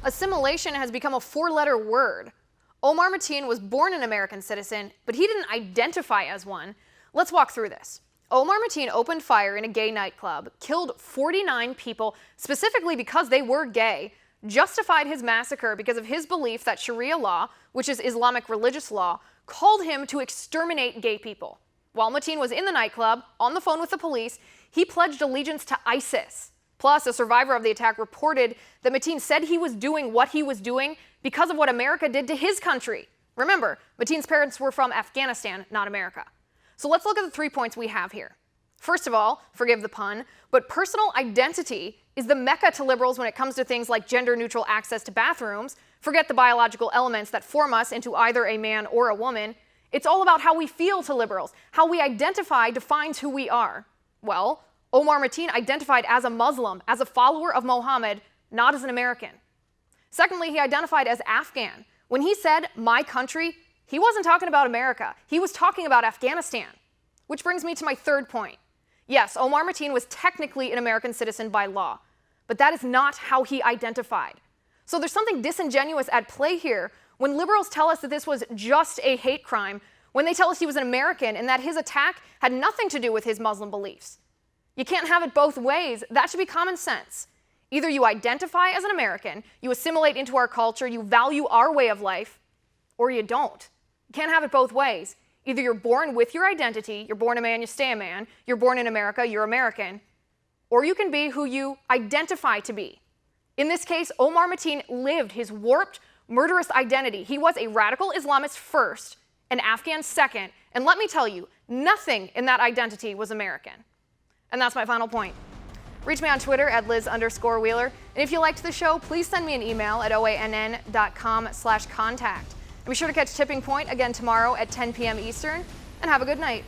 Assimilation has become a four-letter word. Omar Mateen was born an American citizen, but he didn't identify as one. Let's walk through this. Omar Mateen opened fire in a gay nightclub, killed 49 people specifically because they were gay, justified his massacre because of his belief that Sharia law, which is Islamic religious law, called him to exterminate gay people. While Mateen was in the nightclub, on the phone with the police, he pledged allegiance to ISIS. Plus, a survivor of the attack reported that Mateen said he was doing what he was doing because of what America did to his country. Remember, Mateen's parents were from Afghanistan, not America. So let's look at the 3 points we have here. First of all, forgive the pun, but personal identity is the mecca to liberals when it comes to things like gender-neutral access to bathrooms. Forget the biological elements that form us into either a man or a woman. It's all about how we feel to liberals. How we identify defines who we are. Well, Omar Mateen identified as a Muslim, as a follower of Mohammed, not as an American. Secondly, he identified as Afghan. When he said, "my country," he wasn't talking about America. He was talking about Afghanistan. Which brings me to my third point. Yes, Omar Mateen was technically an American citizen by law, but that is not how he identified. So there's something disingenuous at play here when liberals tell us that this was just a hate crime, when they tell us he was an American and that his attack had nothing to do with his Muslim beliefs. You can't have it both ways. That should be common sense. Either you identify as an American, you assimilate into our culture, you value our way of life, or you don't. You can't have it both ways. Either you're born with your identity, you're born a man, you stay a man, you're born in America, you're American, or you can be who you identify to be. In this case, Omar Mateen lived his warped, murderous identity. He was a radical Islamist first, an Afghan second, and let me tell you, nothing in that identity was American. And that's my final point. Reach me on Twitter at Liz_Wheeler. And if you liked the show, please send me an email at oann.com/contact. And be sure to catch Tipping Point again tomorrow at 10 p.m. Eastern. And have a good night.